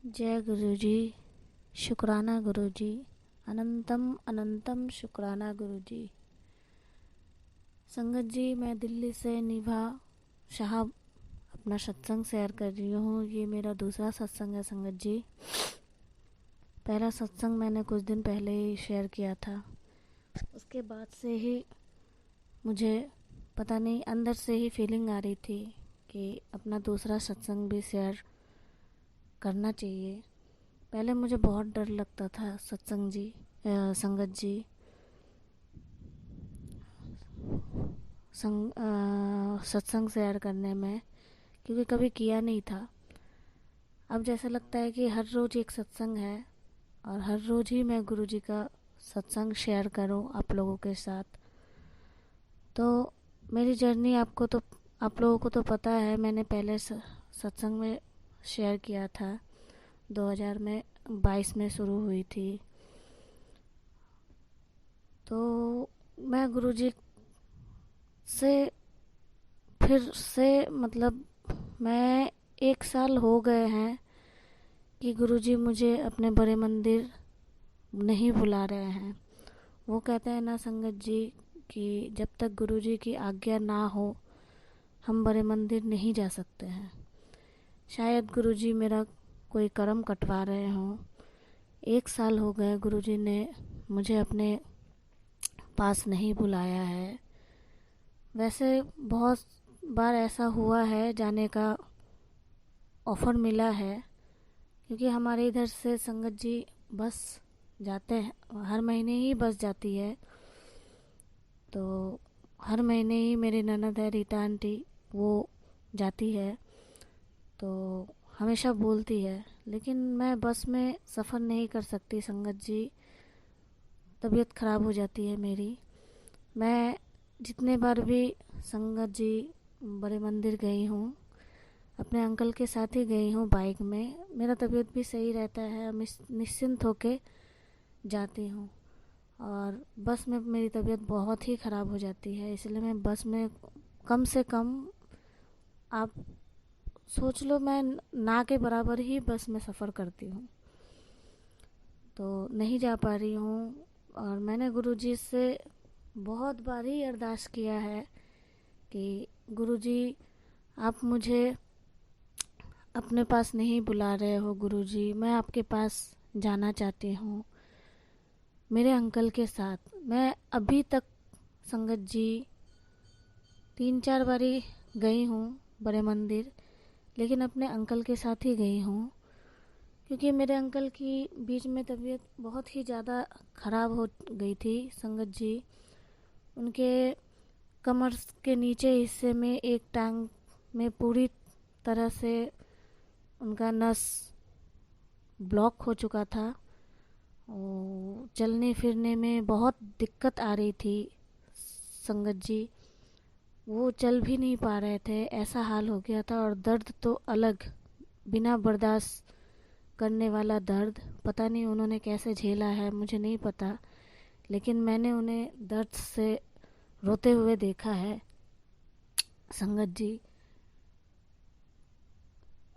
जय गुरु जी। शुक्राना गुरु जी। अनंतम अनंतम शुक्राना गुरु जी। संगत जी, मैं दिल्ली से निभा शाह अपना सत्संग शेयर कर रही हूँ। ये मेरा दूसरा सत्संग है संगत जी। पहला सत्संग मैंने कुछ दिन पहले ही शेयर किया था। उसके बाद से ही मुझे पता नहीं, अंदर से ही फीलिंग आ रही थी कि अपना दूसरा सत्संग भी शेयर करना चाहिए। पहले मुझे बहुत डर लगता था संगत जी सत्संग शेयर करने में, क्योंकि कभी किया नहीं था। अब जैसा लगता है कि हर रोज़ एक सत्संग है और हर रोज़ ही मैं गुरु जी का सत्संग शेयर करूं आप लोगों के साथ। तो मेरी जर्नी आप लोगों को तो पता है। मैंने पहले सत्संग में शेयर किया था, 2022 में शुरू हुई थी। तो मैं गुरुजी से फिर से मैं 1 साल हो गए हैं कि गुरुजी मुझे अपने बड़े मंदिर नहीं बुला रहे हैं। वो कहते हैं ना संगत जी कि जब तक गुरुजी की आज्ञा ना हो हम बड़े मंदिर नहीं जा सकते हैं। शायद गुरुजी मेरा कोई कर्म कटवा रहे हों। 1 साल हो गए गुरुजी ने मुझे अपने पास नहीं बुलाया है। वैसे बहुत बार ऐसा हुआ है जाने का ऑफ़र मिला है, क्योंकि हमारे इधर से संगत जी बस जाते हैं, हर महीने ही बस जाती है। तो हर महीने ही मेरी ननद है रीता आंटी, वो जाती है तो हमेशा बोलती है। लेकिन मैं बस में सफ़र नहीं कर सकती संगत जी, तबीयत ख़राब हो जाती है मेरी। मैं जितने बार भी संगत जी बड़े मंदिर गई हूँ, अपने अंकल के साथ ही गई हूँ बाइक में। मेरा तबीयत भी सही रहता है, निश्चिंत होके जाती हूँ। और बस में मेरी तबीयत बहुत ही ख़राब हो जाती है, इसलिए मैं बस में कम से कम, आप सोच लो, मैं ना के बराबर ही बस में सफ़र करती हूँ। तो नहीं जा पा रही हूँ। और मैंने गुरुजी से बहुत बार ही अरदास किया है कि गुरुजी आप मुझे अपने पास नहीं बुला रहे हो। गुरुजी, मैं आपके पास जाना चाहती हूँ मेरे अंकल के साथ। मैं अभी तक संगत जी 3-4 बारी गई हूँ बड़े मंदिर, लेकिन अपने अंकल के साथ ही गई हूँ, क्योंकि मेरे अंकल की बीच में तबीयत बहुत ही ज़्यादा ख़राब हो गई थी संगत जी। उनके कमर के नीचे हिस्से में एक टांग में पूरी तरह से उनका नस ब्लॉक हो चुका था। चलने फिरने में बहुत दिक्कत आ रही थी संगत जी। वो चल भी नहीं पा रहे थे, ऐसा हाल हो गया था। और दर्द तो अलग, बिना बर्दाश्त करने वाला दर्द। पता नहीं उन्होंने कैसे झेला है, मुझे नहीं पता, लेकिन मैंने उन्हें दर्द से रोते हुए देखा है संगत जी।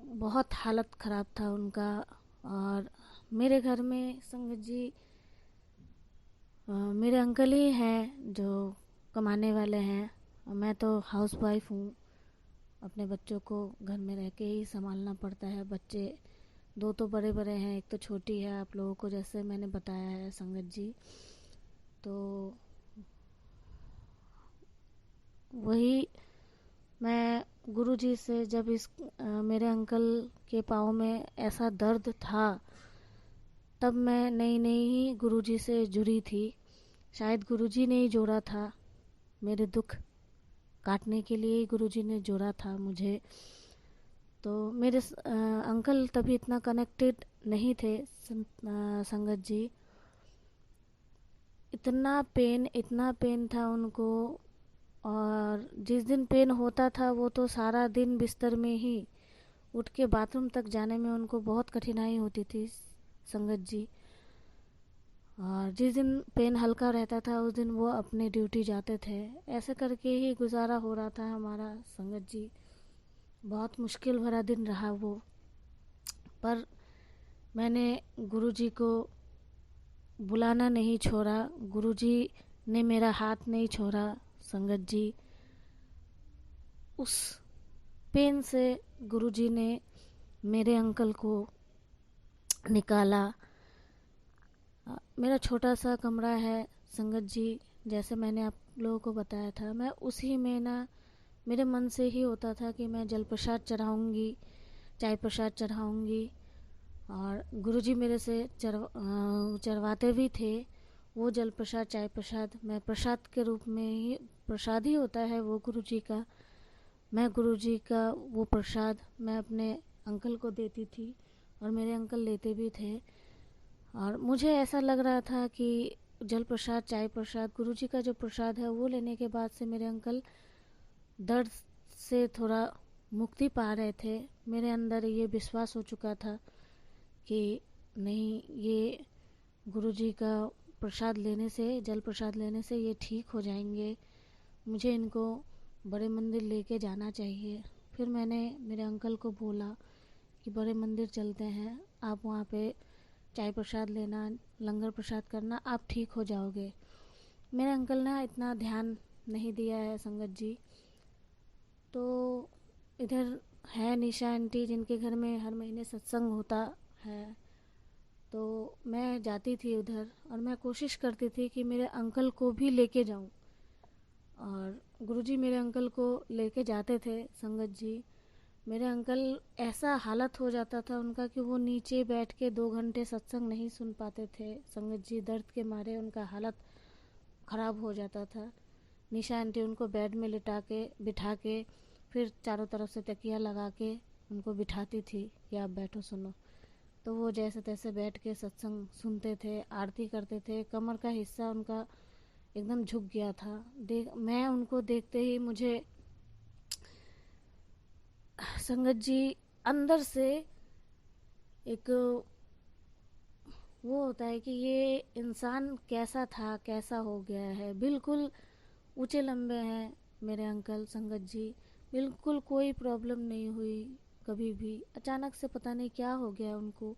बहुत हालत ख़राब था उनका। और मेरे घर में संगत जी मेरे अंकल ही हैं जो कमाने वाले हैं। मैं तो हाउस वाइफ हूँ, अपने बच्चों को घर में रह के ही संभालना पड़ता है। बच्चे 2 तो बड़े बड़े हैं, एक तो छोटी है, आप लोगों को जैसे मैंने बताया है संगत जी। तो वही मैं गुरुजी से जब मेरे अंकल के पाँव में ऐसा दर्द था, तब मैं नई नई ही गुरुजी से जुड़ी थी। शायद गुरुजी ने ही जोड़ा था, मेरे दुख काटने के लिए ही गुरुजी ने जोड़ा था मुझे। तो मेरे अंकल तभी इतना कनेक्टेड नहीं थे संगत जी। इतना पेन था उनको। और जिस दिन पेन होता था वो तो सारा दिन बिस्तर में ही, उठ के बाथरूम तक जाने में उनको बहुत कठिनाई होती थी संगत जी। और जिस दिन पेन हल्का रहता था उस दिन वो अपने ड्यूटी जाते थे। ऐसे करके ही गुजारा हो रहा था हमारा संगत जी। बहुत मुश्किल भरा दिन रहा वो। पर मैंने गुरुजी को बुलाना नहीं छोड़ा, गुरुजी ने मेरा हाथ नहीं छोड़ा। संगत जी, उस पेन से गुरुजी ने मेरे अंकल को निकाला। मेरा छोटा सा कमरा है संगत जी, जैसे मैंने आप लोगों को बताया था, मैं उसी में ना, मेरे मन से ही होता था कि मैं जल प्रसाद चढ़ाऊँगी, चाय प्रसाद चढ़ाऊँगी। और गुरुजी मेरे से चढ़वाते भी थे। वो जल प्रसाद, चाय प्रसाद मैं प्रसाद के रूप में ही, प्रसाद ही होता है वो गुरुजी का। मैं गुरुजी का वो प्रसाद मैं अपने अंकल को देती थी और मेरे अंकल लेते भी थे। और मुझे ऐसा लग रहा था कि जल प्रसाद, चाय प्रसाद, गुरुजी का जो प्रसाद है वो लेने के बाद से मेरे अंकल दर्द से थोड़ा मुक्ति पा रहे थे। मेरे अंदर ये विश्वास हो चुका था कि नहीं, ये गुरुजी का प्रसाद लेने से, जल प्रसाद लेने से ये ठीक हो जाएंगे, मुझे इनको बड़े मंदिर लेके जाना चाहिए। फिर मैंने मेरे अंकल को बोला कि बड़े मंदिर चलते हैं, आप वहाँ पे चाय प्रसाद लेना, लंगर प्रसाद करना, आप ठीक हो जाओगे। मेरे अंकल ने इतना ध्यान नहीं दिया है संगत जी। तो इधर है निशा आंटी, जिनके घर में हर महीने सत्संग होता है, तो मैं जाती थी उधर और मैं कोशिश करती थी कि मेरे अंकल को भी लेके जाऊं। और गुरुजी मेरे अंकल को लेके जाते थे संगत जी। मेरे अंकल, ऐसा हालत हो जाता था उनका कि वो नीचे बैठ के 2 घंटे सत्संग नहीं सुन पाते थे संगत जी। दर्द के मारे उनका हालत ख़राब हो जाता था। निशा आंटी उनको बेड में बिठा के फिर चारों तरफ से तकिया लगा के उनको बिठाती थी कि आप बैठो सुनो। तो वो जैसे तैसे बैठ के सत्संग सुनते थे, आरती करते थे। कमर का हिस्सा उनका एकदम झुक गया था। मैं उनको देखते ही मुझे संगत जी अंदर से एक वो होता है कि ये इंसान कैसा था, कैसा हो गया है। बिल्कुल ऊंचे लंबे हैं मेरे अंकल संगत जी, बिल्कुल कोई प्रॉब्लम नहीं हुई कभी भी। अचानक से पता नहीं क्या हो गया उनको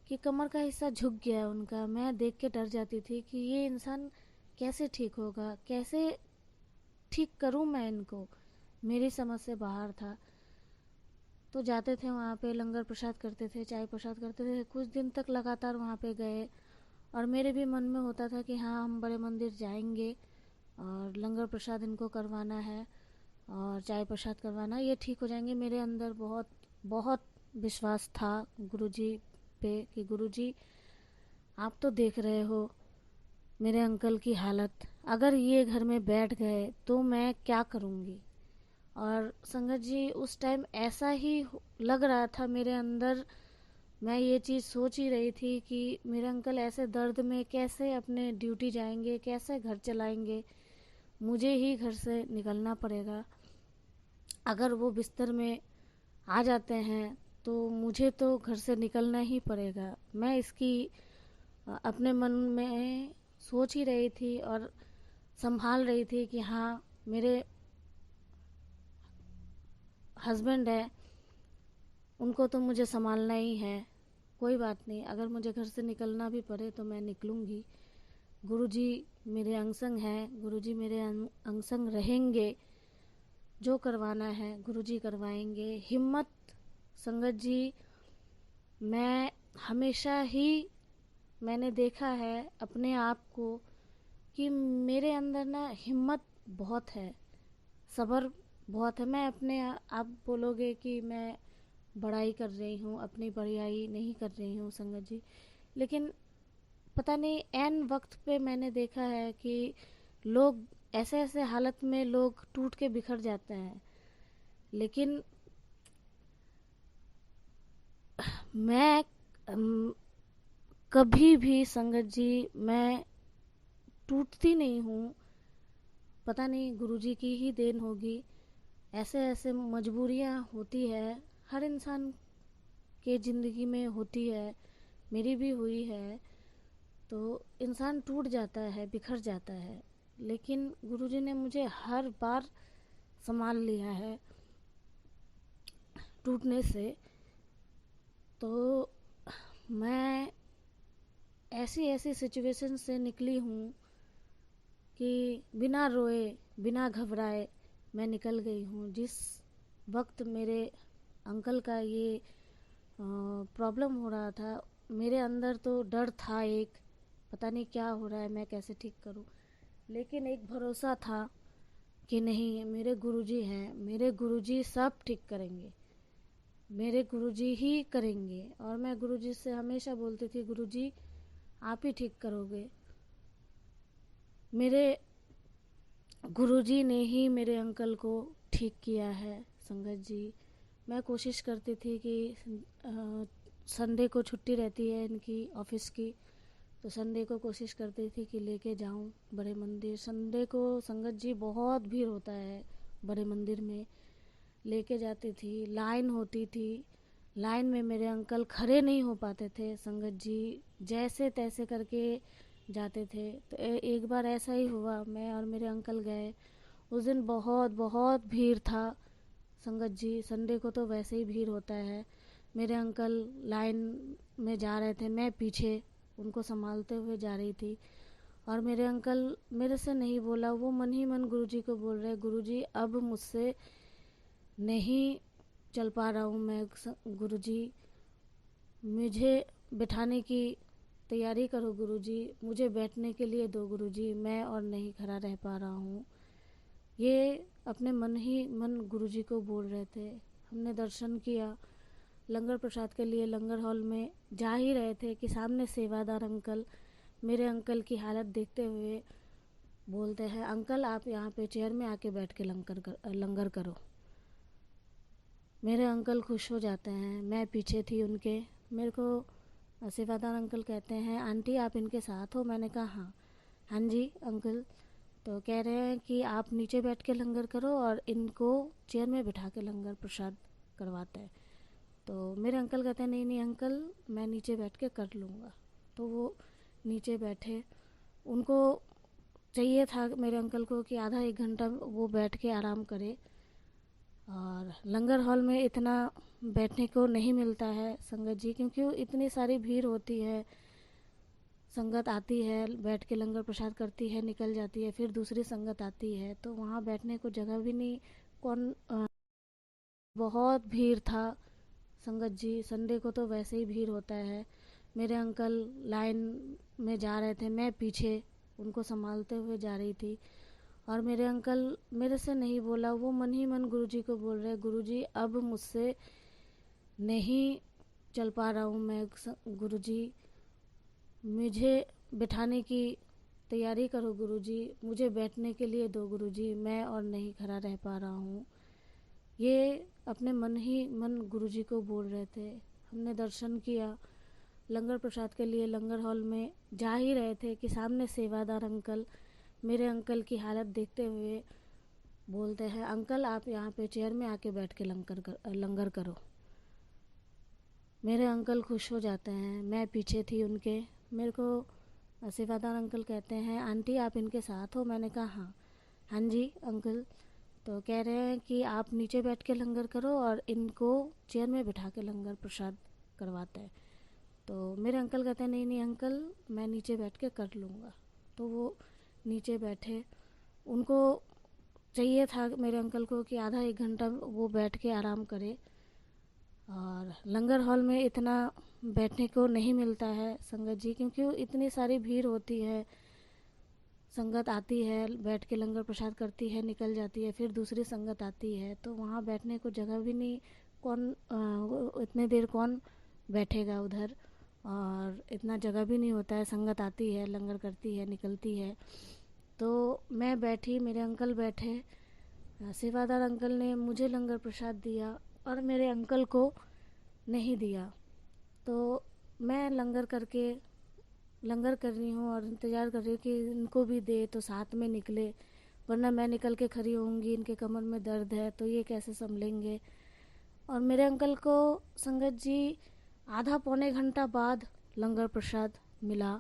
कि कमर का हिस्सा झुक गया उनका। मैं देख के डर जाती थी कि ये इंसान कैसे ठीक होगा, कैसे ठीक करूं मैं इनको। मेरी समझ से बाहर था। तो जाते थे वहाँ पे, लंगर प्रसाद करते थे, चाय प्रसाद करते थे। कुछ दिन तक लगातार वहाँ पे गए और मेरे भी मन में होता था कि हाँ, हम बड़े मंदिर जाएंगे और लंगर प्रसाद इनको करवाना है और चाय प्रसाद करवाना, ये ठीक हो जाएंगे। मेरे अंदर बहुत बहुत विश्वास था गुरुजी पे कि गुरुजी, आप तो देख रहे हो मेरे अंकल की हालत, अगर ये घर में बैठ गए तो मैं क्या करूँगी। और संगत जी उस टाइम ऐसा ही लग रहा था मेरे अंदर। मैं ये चीज़ सोच ही रही थी कि मेरे अंकल ऐसे दर्द में कैसे अपने ड्यूटी जाएंगे, कैसे घर चलाएंगे। मुझे ही घर से निकलना पड़ेगा। अगर वो बिस्तर में आ जाते हैं तो मुझे तो घर से निकलना ही पड़ेगा। मैं इसकी अपने मन में सोच ही रही थी और संभाल रही थी कि हाँ, मेरे हस्बैंड है, उनको तो मुझे संभालना ही है। कोई बात नहीं, अगर मुझे घर से निकलना भी पड़े तो मैं निकलूँगी। गुरुजी मेरे अंगसंग हैं, गुरुजी मेरे अंगसंग रहेंगे। जो करवाना है गुरुजी करवाएंगे। हिम्मत संगत जी, मैं हमेशा ही, मैंने देखा है अपने आप को कि मेरे अंदर ना हिम्मत बहुत है, सब्र बहुत है। मैं अपने, आप बोलोगे कि मैं बड़ाई कर रही हूँ, अपनी बड़ाई नहीं कर रही हूँ संगत जी, लेकिन पता नहीं ऐन वक्त पे मैंने देखा है कि लोग ऐसे ऐसे हालत में लोग टूट के बिखर जाते हैं। लेकिन मैं कभी भी संगत जी मैं टूटती नहीं हूँ। पता नहीं गुरुजी की ही देन होगी। ऐसे ऐसे मजबूरियाँ होती है, हर इंसान के ज़िंदगी में होती है, मेरी भी हुई है। तो इंसान टूट जाता है, बिखर जाता है, लेकिन गुरुजी ने मुझे हर बार संभाल लिया है टूटने से। तो मैं ऐसी ऐसी सिचुएशन से निकली हूँ कि बिना रोए बिना घबराए मैं निकल गई हूँ। जिस वक्त मेरे अंकल का ये प्रॉब्लम हो रहा था, मेरे अंदर तो डर था, एक पता नहीं क्या हो रहा है, मैं कैसे ठीक करूँ। लेकिन एक भरोसा था कि नहीं, मेरे गुरुजी हैं, मेरे गुरुजी सब ठीक करेंगे, मेरे गुरुजी ही करेंगे। और मैं गुरुजी से हमेशा बोलती थी, गुरुजी आप ही ठीक करोगे। मेरे गुरुजी ने ही मेरे अंकल को ठीक किया है संगत जी। मैं कोशिश करती थी कि संडे को छुट्टी रहती है इनकी ऑफिस की, तो संडे को कोशिश करती थी कि लेके जाऊं बड़े मंदिर। संडे को संगत जी बहुत भीड़ होता है बड़े मंदिर में, लेके जाती थी। लाइन होती थी, लाइन में मेरे अंकल खड़े नहीं हो पाते थे संगत जी, जैसे तैसे करके जाते थे। तो एक बार ऐसा ही हुआ, मैं और मेरे अंकल गए। उस दिन बहुत बहुत भीड़ था संगत जी, संडे को तो वैसे ही भीड़ होता है। मेरे अंकल लाइन में जा रहे थे, मैं पीछे उनको संभालते हुए जा रही थी। और मेरे अंकल मेरे से नहीं बोला, वो मन ही मन गुरुजी को बोल रहे, गुरुजी अब मुझसे नहीं चल पा रहा हूँ मैं, गुरुजी मुझे बिठाने की तैयारी करो, गुरुजी मुझे बैठने के लिए दो, गुरुजी मैं और नहीं खड़ा रह पा रहा हूँ। ये अपने मन ही मन गुरुजी को बोल रहे थे। हमने दर्शन किया, लंगर प्रसाद के लिए लंगर हॉल में जा ही रहे थे कि सामने सेवादार अंकल मेरे अंकल की हालत देखते हुए बोलते हैं, अंकल आप यहाँ पे चेयर में आके बैठ के लंगर करो। मेरे अंकल खुश हो जाते हैं, मैं पीछे थी उनके। मेरे को सेवादार अंकल कहते हैं, आंटी आप इनके साथ हो? मैंने कहा हाँ। हाँ जी अंकल। तो कह रहे हैं कि आप नीचे बैठ के लंगर करो और इनको चेयर में बिठा के लंगर प्रसाद करवाते हैं। तो मेरे अंकल कहते हैं, नहीं नहीं अंकल मैं नीचे बैठ के कर लूँगा। तो वो नीचे बैठे। उनको चाहिए था मेरे अंकल को कि आधा एक घंटा वो बैठ के आराम करे। और लंगर हॉल में इतना बैठने को नहीं मिलता है संगत जी, क्योंकि इतनी सारी भीड़ होती है। संगत आती है, बैठ के लंगर प्रसाद करती है, निकल जाती है, फिर दूसरी संगत आती है, तो वहाँ बैठने को जगह भी नहीं। कौन बहुत भीड़ था संगत जी, संडे को तो वैसे ही भीड़ होता है। मेरे अंकल लाइन में जा रहे थे, मैं पीछे उनको संभालते हुए जा रही थी। और मेरे अंकल मेरे से नहीं बोला, वो मन ही मन गुरुजी को बोल रहे, गुरुजी अब मुझसे नहीं चल पा रहा हूँ मैं, गुरुजी मुझे बिठाने की तैयारी करो, गुरुजी मुझे बैठने के लिए दो, गुरुजी मैं और नहीं खड़ा रह पा रहा हूँ। ये अपने मन ही मन गुरुजी को बोल रहे थे। हमने दर्शन किया, लंगर प्रसाद के लिए लंगर हॉल में जा ही रहे थे कि सामने सेवादार अंकल मेरे अंकल की हालत देखते हुए बोलते हैं, अंकल आप यहाँ पे चेयर में आके बैठ के लंगर करो। मेरे अंकल खुश हो जाते हैं, मैं पीछे थी उनके। मेरे को सेवादार अंकल कहते हैं, आंटी आप इनके साथ हो? मैंने कहा हाँ। हाँ जी अंकल। तो कह रहे हैं कि आप नीचे बैठ के लंगर करो और इनको चेयर में बिठा के लंगर प्रसाद करवाते हैं। तो मेरे अंकल कहते हैं, नहीं नहीं अंकल मैं नीचे बैठ के कर लूँगा। तो वो नीचे बैठे। उनको चाहिए था मेरे अंकल को कि आधा एक घंटा वो बैठ के आराम करे। और लंगर हॉल में इतना बैठने को नहीं मिलता है संगत जी, क्योंकि इतनी सारी भीड़ होती है। संगत आती है, बैठ के लंगर प्रसाद करती है, निकल जाती है, फिर दूसरी संगत आती है, तो वहाँ बैठने को जगह भी नहीं। कौन इतने देर कौन बैठेगा उधर, और इतना जगह भी नहीं होता है। संगत आती है, लंगर करती है, निकलती है। तो मैं बैठी, मेरे अंकल बैठे। सेवादार अंकल ने मुझे लंगर प्रसाद दिया और मेरे अंकल को नहीं दिया। तो मैं लंगर कर रही हूँ और इंतज़ार कर रही हूँ कि इनको भी दे तो साथ में निकले, वरना मैं निकल के खड़ी होंगी, इनके कमर में दर्द है तो ये कैसे संभलेंगे। और मेरे अंकल को संगत जी आधा पौने घंटा बाद लंगर प्रसाद मिला,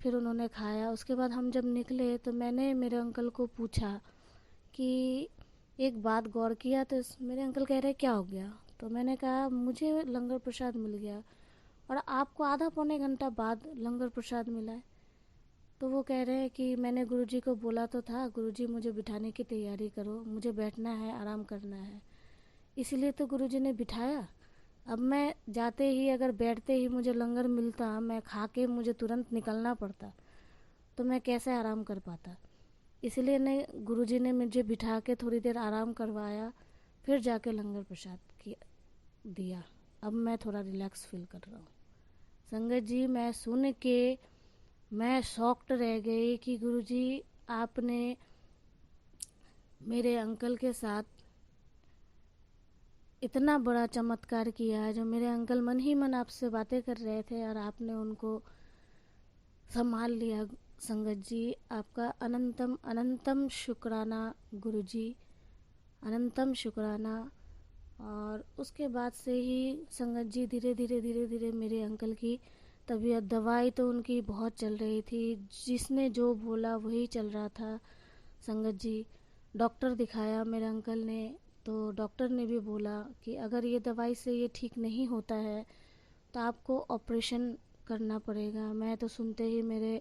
फिर उन्होंने खाया। उसके बाद हम जब निकले तो मैंने मेरे अंकल को पूछा कि एक बात गौर किया? तो मेरे अंकल कह रहे क्या हो गया? तो मैंने कहा मुझे लंगर प्रसाद मिल गया। और आपको आधा पौने घंटा बाद लंगर प्रसाद मिला है। तो वो कह रहे हैं कि मैंने गुरुजी को बोला तो था, गुरुजी मुझे बिठाने की तैयारी करो, मुझे बैठना है, आराम करना है, इसीलिए तो गुरुजी ने बिठाया। अब मैं जाते ही अगर बैठते ही मुझे लंगर मिलता, मैं खा के मुझे तुरंत निकलना पड़ता, तो मैं कैसे आराम कर पाता। इसलिए ने गुरुजी ने मुझे बिठा के थोड़ी देर आराम करवाया, फिर जाके लंगर प्रसाद दिया। अब मैं थोड़ा रिलैक्स फील कर रहा हूँ। संगत जी, मैं सुन के मैं शॉक्ड रह गई कि गुरुजी आपने मेरे अंकल के साथ इतना बड़ा चमत्कार किया है। जो मेरे अंकल मन ही मन आपसे बातें कर रहे थे और आपने उनको संभाल लिया। संगत जी, आपका अनंतम अनंतम शुक्राना गुरुजी, अनंतम शुक्राना। और उसके बाद से ही संगत जी धीरे धीरे धीरे धीरे मेरे अंकल की तबीयत, दवाई तो उनकी बहुत चल रही थी, जिसने जो बोला वही चल रहा था। संगत जी, डॉक्टर दिखाया मेरे अंकल ने, तो डॉक्टर ने भी बोला कि अगर ये दवाई से ये ठीक नहीं होता है तो आपको ऑपरेशन करना पड़ेगा। मैं तो सुनते ही मेरे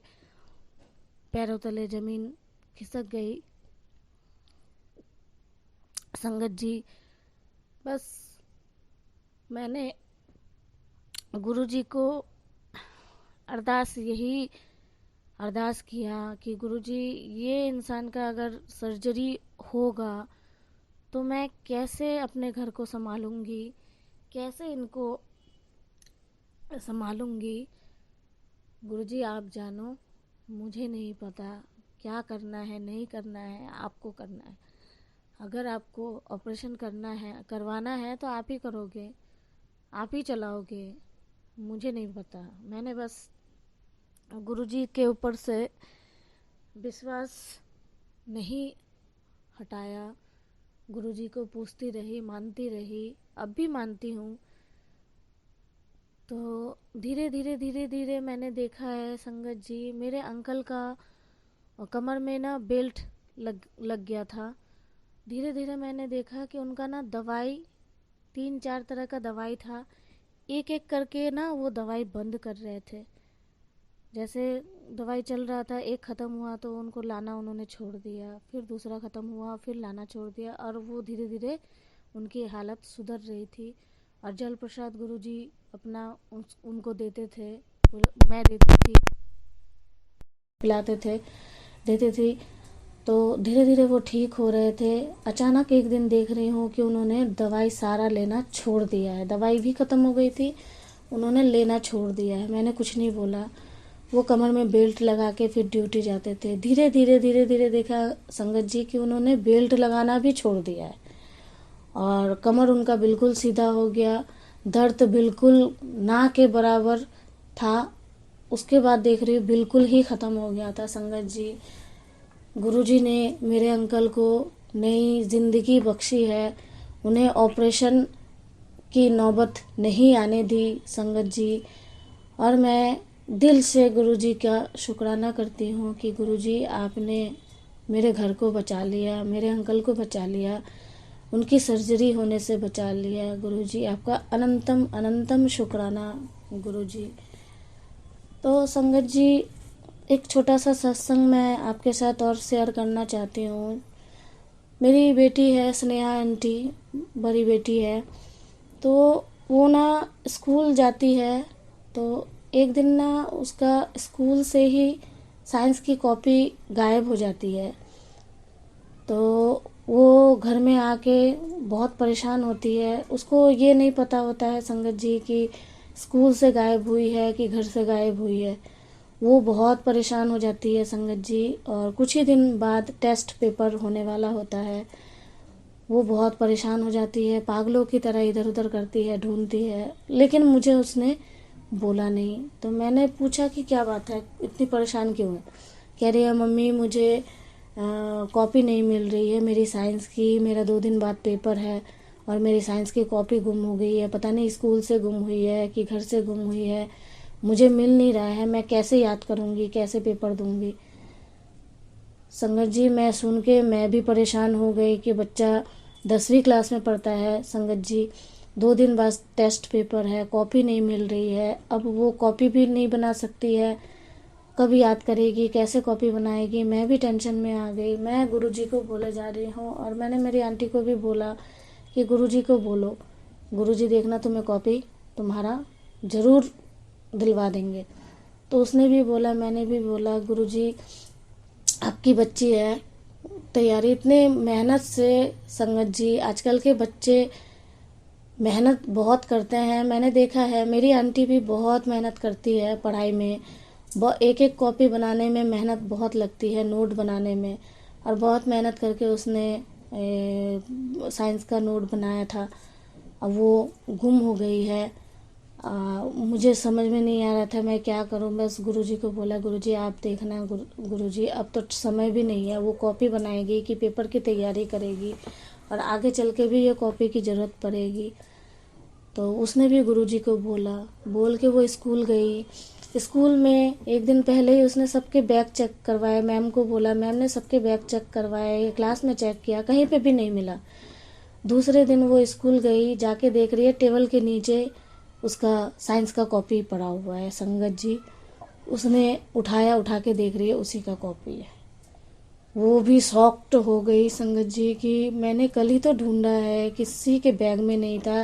पैरों तले ज़मीन खिसक गई। संगत जी, बस मैंने गुरुजी को यही अरदास किया कि गुरुजी, ये इंसान का अगर सर्जरी होगा तो मैं कैसे अपने घर को संभालूंगी, कैसे इनको संभालूंगी। गुरुजी आप जानो, मुझे नहीं पता क्या करना है, नहीं करना है, आपको करना है। अगर आपको ऑपरेशन करवाना है तो आप ही करोगे, आप ही चलाओगे, मुझे नहीं पता। मैंने बस गुरुजी के ऊपर से विश्वास नहीं हटाया, गुरुजी को पूछती रही, मानती रही, अब भी मानती हूँ। तो धीरे धीरे धीरे धीरे मैंने देखा है संगत जी, मेरे अंकल का कमर में ना बेल्ट लग गया था। धीरे धीरे मैंने देखा कि उनका ना दवाई, 3-4 तरह का दवाई था, एक एक करके ना वो दवाई बंद कर रहे थे। जैसे दवाई चल रहा था, एक ख़त्म हुआ तो उनको लाना उन्होंने छोड़ दिया, फिर दूसरा ख़त्म हुआ, फिर लाना छोड़ दिया, और वो धीरे धीरे उनकी हालत सुधर रही थी। और जल प्रसाद गुरुजी अपना उनको देते थे, मैं देती थी, पिलाते थे, देती थी। तो धीरे धीरे वो ठीक हो रहे थे। अचानक एक दिन देख रही हूँ कि उन्होंने दवाई सारा लेना छोड़ दिया है। दवाई भी ख़त्म हो गई थी, उन्होंने लेना छोड़ दिया है। मैंने कुछ नहीं बोला। वो कमर में बेल्ट लगा के फिर ड्यूटी जाते थे। धीरे धीरे धीरे धीरे देखा संगत जी कि उन्होंने बेल्ट लगाना भी छोड़ दिया है और कमर उनका बिल्कुल सीधा हो गया। दर्द बिल्कुल ना के बराबर था। उसके बाद देख रही हूँ बिल्कुल ही ख़त्म हो गया था। संगत जी, गुरुजी ने मेरे अंकल को नई ज़िंदगी बख्शी है, उन्हें ऑपरेशन की नौबत नहीं आने दी संगत जी। और मैं दिल से गुरुजी का शुक्राना करती हूँ कि गुरुजी आपने मेरे घर को बचा लिया, मेरे अंकल को बचा लिया, उनकी सर्जरी होने से बचा लिया। गुरुजी आपका अनंतम अनंतम शुक्राना गुरुजी। तो संगत जी, एक छोटा सा सत्संग मैं आपके साथ और शेयर करना चाहती हूँ। मेरी बेटी है स्नेहा आंटी, बड़ी बेटी है, तो वो ना स्कूल जाती है। तो एक दिन ना उसका स्कूल से ही साइंस की कॉपी गायब हो जाती है। तो वो घर में आके बहुत परेशान होती है। उसको ये नहीं पता होता है संगत जी कि स्कूल से गायब हुई है कि घर से गायब हुई है। वो बहुत परेशान हो जाती है संगत जी। और कुछ ही दिन बाद टेस्ट पेपर होने वाला होता है। वो बहुत परेशान हो जाती है, पागलों की तरह इधर उधर करती है, ढूंढती है, लेकिन मुझे उसने बोला नहीं। तो मैंने पूछा कि क्या बात है, इतनी परेशान क्यों है। कह रही है मम्मी, मुझे कॉपी नहीं मिल रही है मेरी साइंस की, मेरा 2 दिन बाद पेपर है और मेरी साइंस की कॉपी गुम हो गई है। पता नहीं स्कूल से गुम हुई है कि घर से गुम हुई है, मुझे मिल नहीं रहा है, मैं कैसे याद करूँगी, कैसे पेपर दूँगी। संगत जी, मैं सुन के मैं भी परेशान हो गई कि बच्चा 10वीं क्लास में पढ़ता है संगत जी, 2 दिन बाद टेस्ट पेपर है, कॉपी नहीं मिल रही है। अब वो कॉपी भी नहीं बना सकती है, कब याद करेगी, कैसे कॉपी बनाएगी। मैं भी टेंशन में आ गई। मैं गुरुजी को बोले जा रही हूँ और मैंने मेरी आंटी को भी बोला कि गुरुजी को बोलो, गुरुजी देखना तुम्हें कॉपी तुम्हारा ज़रूर दिलवा देंगे। तो उसने भी बोला, मैंने भी बोला, गुरुजी आपकी बच्ची है, तैयारी इतने मेहनत से। संगत जी, आजकल के बच्चे मेहनत बहुत करते हैं, मैंने देखा है। मेरी आंटी भी बहुत मेहनत करती है पढ़ाई में, एक एक कॉपी बनाने में मेहनत बहुत लगती है, नोट बनाने में। और बहुत मेहनत करके उसने साइंस का नोट बनाया था, अब वो गुम हो गई है। मुझे समझ में नहीं आ रहा था मैं क्या करूं। बस गुरुजी को बोला, गुरुजी आप देखना, गुरुजी अब तो समय भी नहीं है, वो कॉपी बनाएगी कि पेपर की तैयारी करेगी और आगे चल के भी ये कॉपी की ज़रूरत पड़ेगी। तो उसने भी गुरुजी को बोला, बोल के वो स्कूल गई। स्कूल में एक दिन पहले ही उसने सबके बैग चेक करवाए, मैम को बोला, मैम ने सबके बैग चेक करवाए, क्लास में चेक किया, कहीं पे भी नहीं मिला। दूसरे दिन वो स्कूल गई, जाके देख रही है टेबल के नीचे उसका साइंस का कॉपी पड़ा हुआ है। संगत जी, उसने उठा के देख रही है, उसी का कॉपी है। वो भी शॉक्ड हो गई संगत जी कि मैंने कल ही तो ढूंढा है, किसी के बैग में नहीं था,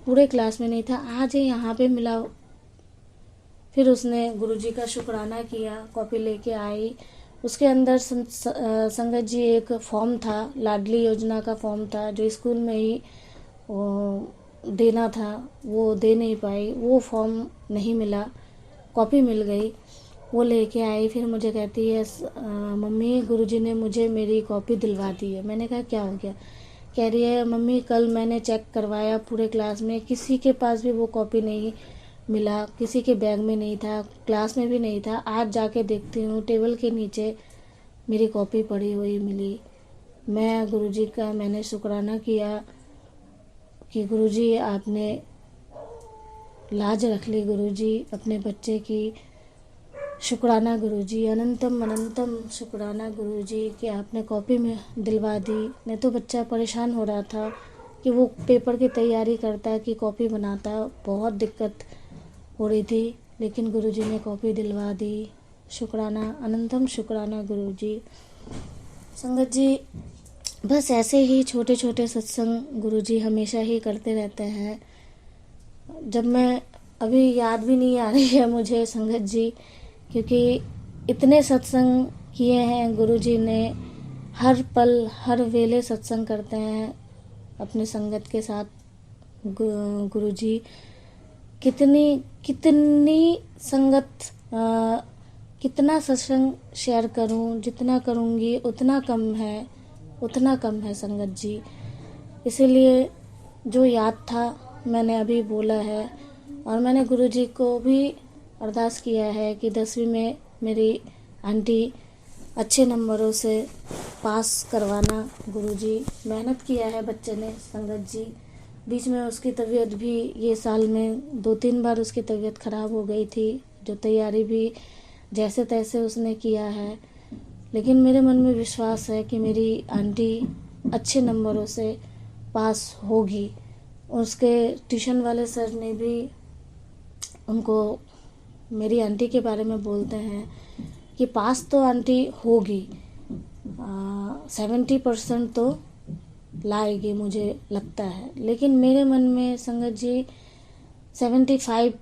पूरे क्लास में नहीं था, आज ही यहाँ पे मिला। फिर उसने गुरुजी का शुक्राना किया, कॉपी लेके आई। उसके अंदर संगत जी एक फॉर्म था, लाडली योजना का फॉर्म था, जो स्कूल में ही देना था, वो दे नहीं पाई, वो फॉर्म नहीं मिला, कॉपी मिल गई, वो लेके आई। फिर मुझे कहती है, मम्मी गुरुजी ने मुझे मेरी कॉपी दिलवा दी है। मैंने कहा क्या हो गया? कह रही है, मम्मी कल मैंने चेक करवाया पूरे क्लास में, किसी के पास भी वो कॉपी नहीं मिला, किसी के बैग में नहीं था, क्लास में भी नहीं था। आज जाके देखती हूँ टेबल के नीचे मेरी कॉपी पड़ी हुई मिली। मैं गुरुजी का मैंने शुक्राना किया कि गुरुजी आपने लाज रख ली, गुरुजी अपने बच्चे की। शुक्राना गुरुजी, अनंतम अनंतम शुक्राना गुरुजी कि आपने कॉपी में दिलवा दी। नहीं तो बच्चा परेशान हो रहा था कि वो पेपर की तैयारी करता कि कॉपी बनाता, बहुत दिक्कत हो रही थी, लेकिन गुरुजी ने कॉपी दिलवा दी। शुक्राना, अनंतम शुक्राना गुरुजी। संगत जी, बस ऐसे ही छोटे छोटे सत्संग गुरुजी हमेशा ही करते रहते हैं। जब मैं अभी याद भी नहीं आ रही है मुझे संगत जी, क्योंकि इतने सत्संग किए हैं गुरुजी ने, हर पल हर वेले सत्संग करते हैं अपने संगत के साथ। गुरुजी कितनी कितनी संगत, कितना सत्संग शेयर करूं, जितना करूंगी उतना कम है, उतना कम है संगत जी। इसीलिए जो याद था मैंने अभी बोला है। और मैंने गुरुजी को भी अरदास किया है कि 10वीं में मेरी आंटी अच्छे नंबरों से पास करवाना। गुरुजी, मेहनत किया है बच्चे ने संगत जी। बीच में उसकी तबीयत भी, ये साल में 2-3 बार उसकी तबीयत ख़राब हो गई थी, जो तैयारी भी जैसे तैसे उसने किया है। लेकिन मेरे मन में विश्वास है कि मेरी आंटी अच्छे नंबरों से पास होगी। उसके ट्यूशन वाले सर ने भी उनको, मेरी आंटी के बारे में बोलते हैं कि पास तो आंटी होगी, 70% तो लाएगी मुझे लगता है। लेकिन मेरे मन में संगत जी 75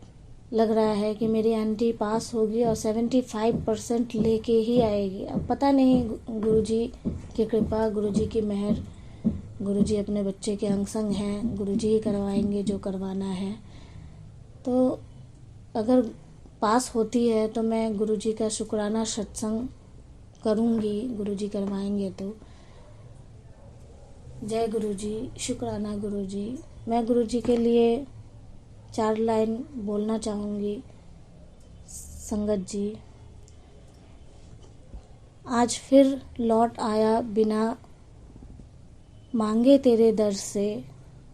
लग रहा है कि मेरी आंटी पास होगी और 75% लेके ही आएगी। अब पता नहीं, गुरुजी की कृपा, गुरुजी की मेहर, गुरुजी अपने बच्चे के अंग संग हैं, गुरुजी ही करवाएंगे जो करवाना है। तो अगर पास होती है तो मैं गुरुजी का शुक्राना सत्संग करूँगी, गुरुजी करवाएंगे तो। जय गुरुजी, शुक्राना गुरुजी। मैं गुरुजी के लिए 4 लाइन बोलना चाहूँगी संगत जी। आज फिर लौट आया बिना मांगे तेरे दर से,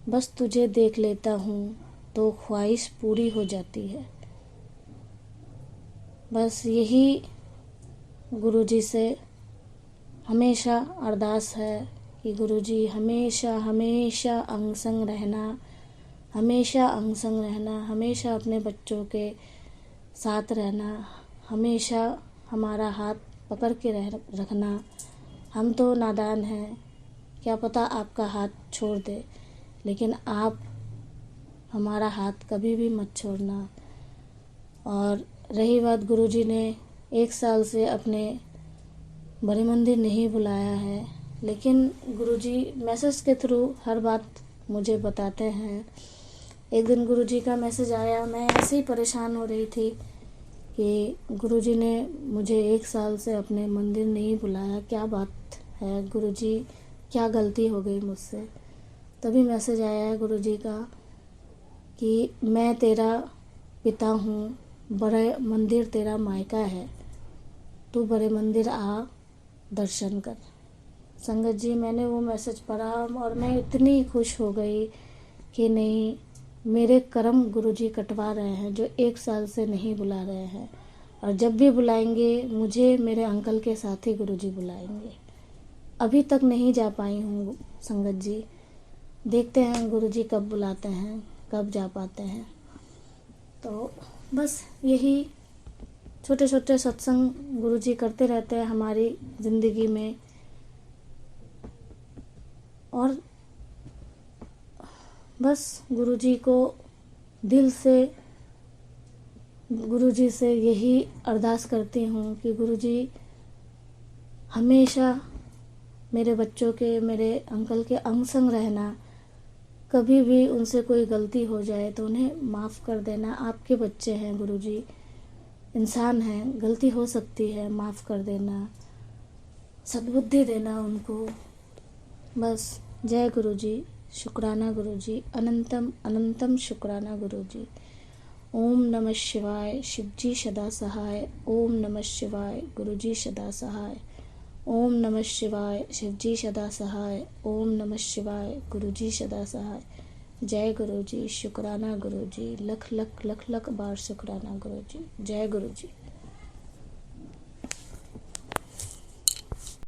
बस तुझे देख लेता हूँ तो ख्वाहिश पूरी हो जाती है। बस यही गुरुजी से हमेशा अरदास है कि गुरुजी हमेशा हमेशा अंग संग रहना, हमेशा अंग संग रहना, हमेशा अपने बच्चों के साथ रहना, हमेशा हमारा हाथ पकड़ के रखना। हम तो नादान हैं, क्या पता आपका हाथ छोड़ दे, लेकिन आप हमारा हाथ कभी भी मत छोड़ना। और रही बात, गुरुजी ने 1 साल से अपने बड़े मंदिर नहीं बुलाया है, लेकिन गुरुजी मैसेज के थ्रू हर बात मुझे बताते हैं। एक दिन गुरुजी का मैसेज आया, मैं ऐसे ही परेशान हो रही थी कि गुरुजी ने मुझे 1 साल से अपने मंदिर नहीं बुलाया, क्या बात है गुरुजी, क्या गलती हो गई मुझसे। तभी मैसेज आया है गुरुजी का कि मैं तेरा पिता हूँ, बड़े मंदिर तेरा मायका है, तू बड़े मंदिर आ, दर्शन कर। संगत जी, मैंने वो मैसेज पढ़ा और मैं इतनी खुश हो गई कि नहीं, मेरे कर्म गुरुजी कटवा रहे हैं जो 1 साल से नहीं बुला रहे हैं, और जब भी बुलाएंगे मुझे मेरे अंकल के साथ ही गुरुजी बुलाएंगे। अभी तक नहीं जा पाई हूँ संगत जी, देखते हैं गुरुजी कब बुलाते हैं, कब जा पाते हैं। तो बस यही छोटे छोटे सत्संग गुरुजी करते रहते हैं हमारी ज़िंदगी में। और बस गुरुजी को दिल से, गुरुजी से यही अरदास करती हूँ कि गुरुजी हमेशा मेरे बच्चों के, मेरे अंकल के अंग संग रहना। कभी भी उनसे कोई गलती हो जाए तो उन्हें माफ़ कर देना। आपके बच्चे हैं गुरुजी, इंसान हैं, गलती हो सकती है, माफ़ कर देना, सद्बुद्धि देना उनको। बस जय गुरुजी, शुक्राना गुरुजी, अनंतम अनंतम शुक्राना गुरुजी। ओम नमः शिवाय, शिवजी सदा सहाय। ओम नमः शिवाय, गुरुजी सदा सहाय। ओम नमः शिवाय, शिवजी सदा सहाय। ओम नमः शिवाय, गुरुजी सदा सहाय। जय गुरुजी, शुक्राना गुरुजी, लख लख लख लख बार शुक्राना गुरुजी। जय गुरुजी।